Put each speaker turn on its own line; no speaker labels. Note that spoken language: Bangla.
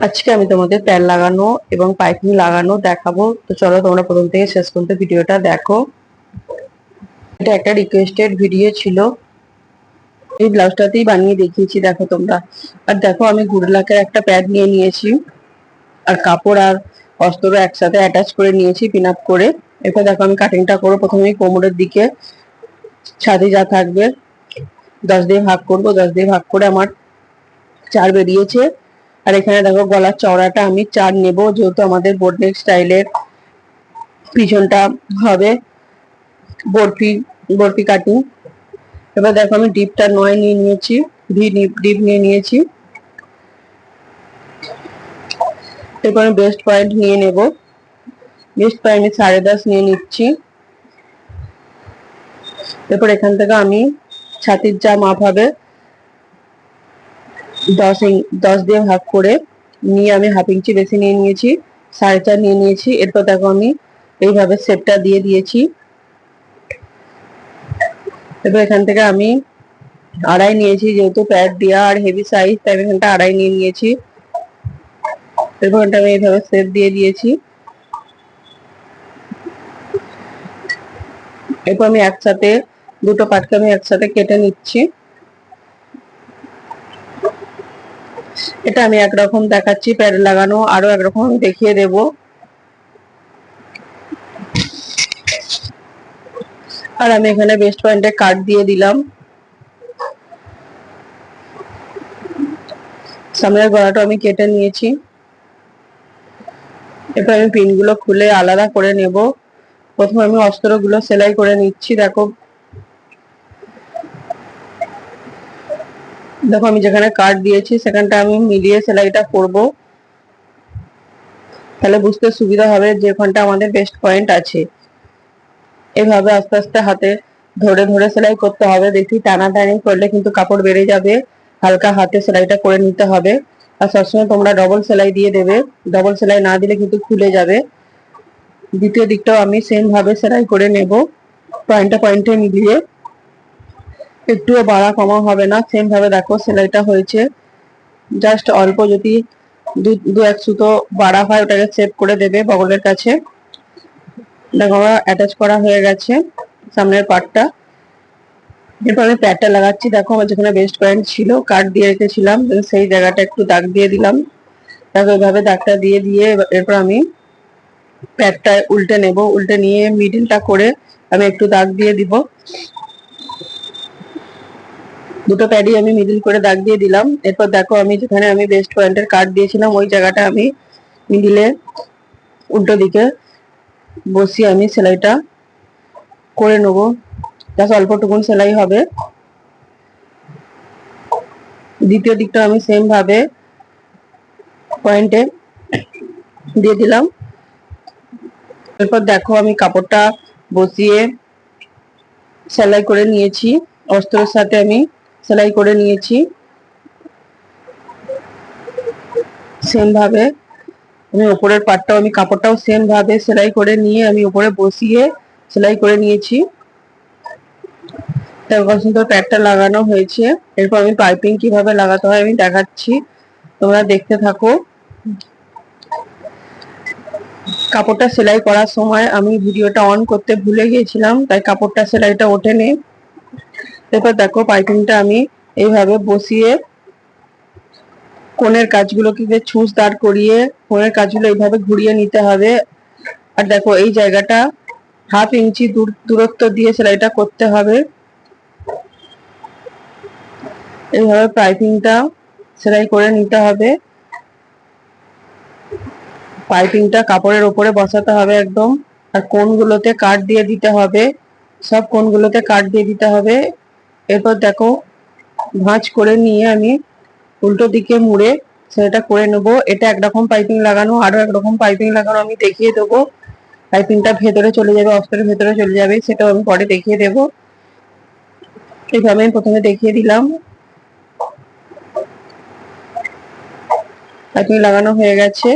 আজকে আমি তোমাদের প্যাড লাগানো এবং পাইপিং লাগানো দেখাবো। তো চলো তোমরা প্রথম থেকে শেষ পর্যন্ত ভিডিওটা দেখো। এটা একটা রিকোয়েস্টেড ভিডিও ছিল, এই ব্লাউজটাতেই বানিয়ে দেখিয়েছি, দেখো তোমরা। আর দেখো আমি গুড়লাকের একটা প্যাড নিয়ে নিয়েছি, আর কাপড় আর অস্ত্র একসাথে অ্যাটাচ করে নিয়েছি পিন আপ করে। এরপর দেখো আমি কাটিংটা করবো। প্রথমে কোমরের দিকে ছাতি যা থাকবে 10 দিয়ে ভাগ করব, 10 দিয়ে ভাগ করে আমার 4 বেরিয়েছে। আর এখানে দেখো গলার চওড়াটা আমি 4 নেব, যেহেতু আমাদের বোট নেক স্টাইলের পিছনটা হবে বরফি বরফি কাটিং। এবার দেখো আমি ডিপটা 9 নিয়ে নিয়েছি, ডিপ নিয়ে নিয়েছি। এরপর আমি বেস্ট পয়েন্ট নিয়ে নেব, বেস্ট পয়েন্ট আমি 10.5 নিয়ে নিচ্ছি। এরপর এখান থেকে আমি ছাতির যা মাপ হবে 10 দিয়ে ভাগ করে নিয়ে আমি হাফ ইঞ্চি বেশি নিয়ে নিয়েছি, 4.5 নিয়ে নিয়েছি। এরপর দেখো আমি এইভাবে শেপটা দিয়ে দিয়েছি। এবার এখান থেকে আমি 2.5 নিয়েছি, যেহেতু প্যাড দেওয়া আর হেভি সাইজ, তাই এখানটা 2.5 নিয়ে নিয়েছি। এরপর আমি এইভাবে শেপ দিয়ে দিয়েছি। এরপর আমি একসাথে দুটো পাটকে আমি একসাথে কেটে নিচ্ছি। এটা আমি একরকম দেখাচ্ছি, প্যাড লাগানো আরো একরকম আমি দেখিয়ে দেব। আর আমি এখানে বেস্ট পয়েন্টে কাট দিয়ে দিলাম। সামনের গলাটা আমি কেটে নিয়েছি। এরপর আমি পিনগুলো খুলে আলাদা করে নেব। প্রথমে আমি অস্ত্রগুলো সেলাই করে নিচ্ছি। দেখো দেখো আমি যেখানে কাট দিয়েছি সেখানটা আমি মিলিয়ে সেলাইটা করব, তাহলে বুঝতে সুবিধা হবে যেখানটা আমাদের বেস্ট পয়েন্ট আছে। এভাবে আস্তে আস্তে হাতে ধরে ধরে সেলাই করতে হবে, বেশি টানাটানি করলে কিন্তু কাপড় বেড়ে যাবে। হালকা হাতে সেলাইটা করে নিতে হবে। আর সবসময় তোমরা ডবল সেলাই দিয়ে দেবে, ডবল সেলাই না দিলে কিন্তু খুলে যাবে। দ্বিতীয় দিকটাও আমি সেম ভাবে সেলাই করে নেব, পয়েন্টে মিলিয়ে। একটুও বাড়া কমা হবে না, সেম ভাবে দেখো সেলাইটা হয়েছে। জাস্ট অল্প যদি দু এক সুতো বাড়া হয় ওটাকে সেভ করে দেবে বগলের কাছে। দেখো আমার অ্যাটাচ করা হয়ে গেছে সামনের পার্টটা। এরপর আমি প্যাডটা লাগাচ্ছি। দেখো আমার যেখানে বেস্ট পয়েন্ট ছিল কাট দিয়ে রেখেছিলাম, সেই জায়গাটা একটু দাগ দিয়ে দিলাম। দেখো এইভাবে দাগটা দিয়ে দিয়ে এরপর আমি প্যাডটা উল্টে নেব, উল্টে নিয়ে মিডিলটা করে আমি একটু দাগ দিয়ে দিব। দুটো প্যাডই আমি মিডিল করে দাগ দিয়ে দিলাম। এরপর দেখো আমি যেখানে আমি বেস্ট পয়েন্টের কাট দিয়েছিলাম ওই জায়গাটা আমি মিডিলে উল্টো দিকে বসিয়ে আমি সেলাইটা করে নেবো। জাস্ট অল্পটুকুন সেলাই হবে। দ্বিতীয় দিকটা আমি সেম ভাবে পয়েন্টে দিয়ে দিলাম। এরপর দেখো আমি কাপড়টা বসিয়ে সেলাই করে নিয়েছি, অস্ত্রের সাথে আমি সেলাই করে নিয়েছি সেম ভাবে। আমি উপরের পাটটাও আমি কাপড়টাও সেম ভাবে সেলাই করে নিয়ে আমি উপরে বসিয়ে সেলাই করে নিয়েছি। তারপর সুন্দর প্যাডটা লাগানো হয়েছে। এরপর আমি পাইপিং কিভাবে লাগাতে হয় আমি দেখাচ্ছি, তোমরা দেখতে থাকো। কাপড়টা সেলাই করার সময় আমি ভিডিওটা অন করতে ভুলে গিয়েছিলাম, তাই কাপড়টা সেলাইটা ওঠেনি। এরপর দেখো পাইপিংটা আমি এইভাবে বসিয়ে কোণের কাজগুলোকে ছুঁচ দাঁড় করিয়ে কোণের কাজগুলো এইভাবে ঘুরিয়ে নিতে হবে। আর দেখো এই জায়গাটা হাফ ইঞ্চি দূরত্ব দিয়ে সেলাইটা করতে হবে। এইভাবে পাইপিংটা সেলাই করে নিতে হবে। পাইপিংটা কাপড়ের উপরে বসাতে হবে একদম। আর কোণগুলোতে কাট দিয়ে দিতে হবে, সব কোণগুলোতে কাট দিয়ে দিতে হবে। এরপর দেখো ভাঁজ করে নিয়ে আমি উল্টো দিকে মুড়ে সেটা করে নেব। এটা একরকম পাইপিং লাগানো, আরো একরকম পাইপিং লাগানো আমি দেখিয়ে দেবো। পাইপিংটা ভেতরে চলে যাবে, অস্ত্রের ভেতরে চলে যাবে, সেটাও আমি পরে দেখিয়ে দেবো। এইভাবে আমি প্রথমে দেখিয়ে দিলাম। পাইপিং লাগানো হয়ে গেছে।